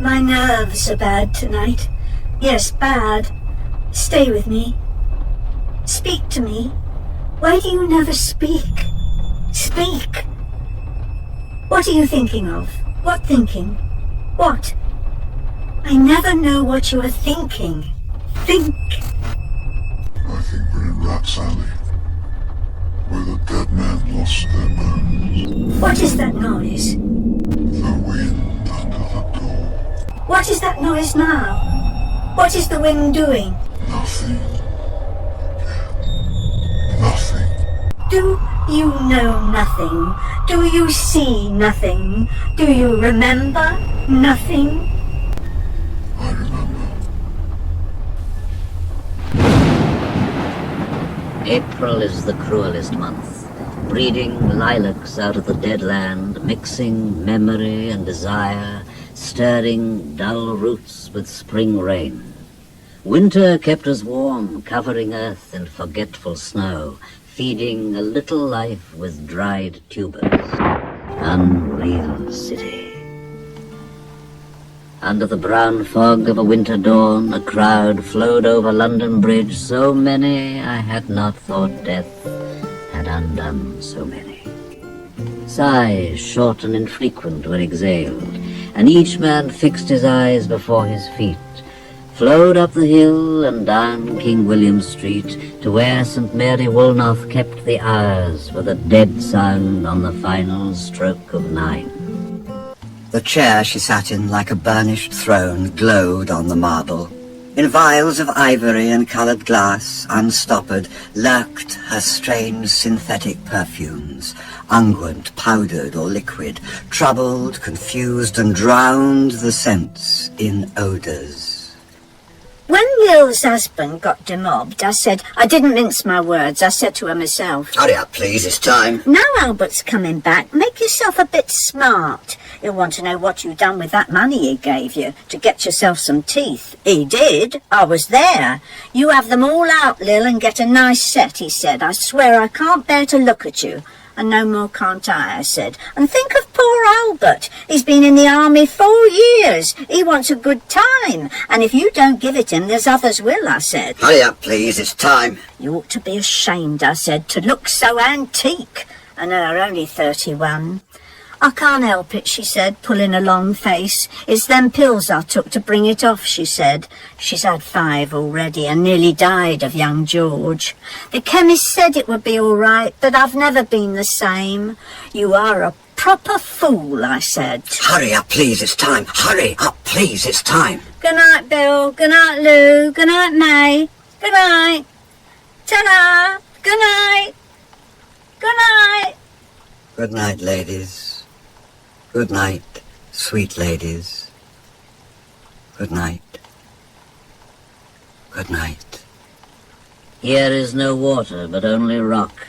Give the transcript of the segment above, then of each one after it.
My nerves are bad tonight. Yes, bad. Stay with me. Speak to me. Why do you never speak? Speak! What are you thinking of? What thinking? What? I never know what you are thinking. Think! I think we're in Rat's Alley, where the dead man lost their bones. What is that noise? The wind under the door. What is that noise now? What is the wind doing? Nothing. Nothing. Do you know nothing? Do you see nothing? Do you remember nothing? I remember. April is the cruelest month, breeding lilacs out of the dead land, mixing memory and desire, stirring dull roots with spring rain. Winter kept us warm, covering earth in forgetful snow, feeding a little life with dried tubers. Unreal city. Under the brown fog of a winter dawn, a crowd flowed over London Bridge, so many I had not thought death had undone so many. Sighs, short and infrequent, were exhaled, and each man fixed his eyes before his feet, flowed up the hill and down King William Street to where St. Mary Woolnoth kept the hours with a dead sound on the final stroke of 9. The chair she sat in, like a burnished throne, glowed on the marble. In vials of ivory and coloured glass, unstoppered, lurked her strange synthetic perfumes, unguent, powdered or liquid, troubled, confused, and drowned the scents in odours. When Lil's husband got demobbed, I didn't mince my words, I said to her myself, Hurry up, please, it's time. now Albert's coming back, make yourself a bit smart. He'll want to know what you've done with that money he gave you, to get yourself some teeth. He did, I was there. You have them all out, Lil, and get a nice set, he said. I swear I can't bear to look at you. And no more can't I said. And think of poor Albert. He's been in the army 4 years. He wants a good time. And if you don't give it him, there's others will, I said. Hurry up, please, it's time. You ought to be ashamed, I said, to look so antique. And her only 31. I can't help it, she said, pulling a long face. It's them pills I took to bring it off, she said. She's had 5 already and nearly died of young George. The chemist said it would be all right, but I've never been the same. You are a proper fool, I said. Hurry up, please, it's time. Hurry up, please, it's time. Good night, Bill. Good night, Lou. Good night, May. Good night. Ta-da. Good night. Good night. Good night, ladies. Good night, sweet ladies. Good night. Good night. Here is no water, but only rock.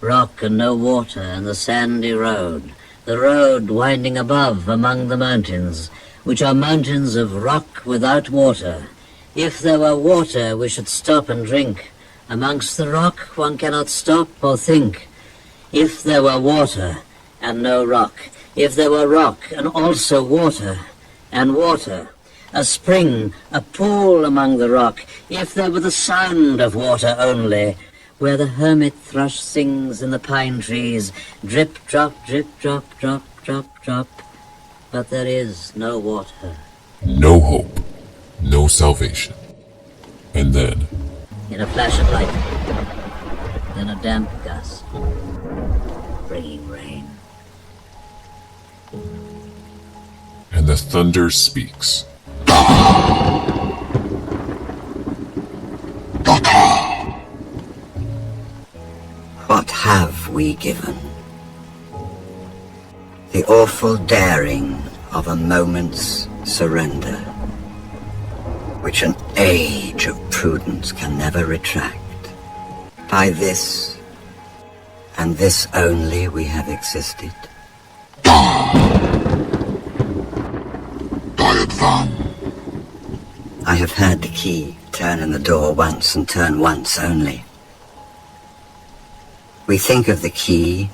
Rock and no water, and the sandy road. The road winding above among the mountains, which are mountains of rock without water. If there were water, we should stop and drink. Amongst the rock, one cannot stop or think. If there were water, and no rock. If there were rock, and also water, and water. A spring, a pool among the rock. If there were the sound of water only, where the hermit thrush sings in the pine trees, drip, drop, drip, drop, drop, drop, drop. But there is no water. No hope, no salvation. And then, In a flash of light, then a damp gust, bringing rain. and the thunder speaks. What have we given? The awful daring of a moment's surrender, which an age of prudence can never retract. By this, and this only, we have existed. Dayadhvam. I have heard the key turn in the door once and turn once only. We think of the key,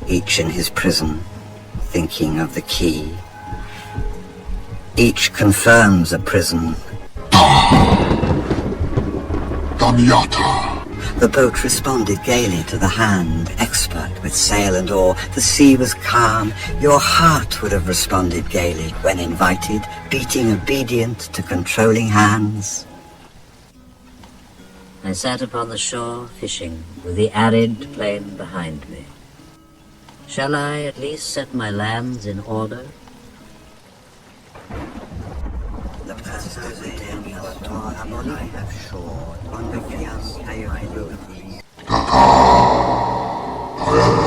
each in his prison, thinking of the key. Each confirms a prison. Damyata. The boat responded gaily to the hand, expert with sail and oar. The sea was calm. Your heart would have responded gaily when invited, beating obedient to controlling hands. I sat upon the shore fishing, with the arid plain behind me. Shall I at least set my lands in order? The pastors of Damyata have shore, on the fields they are I am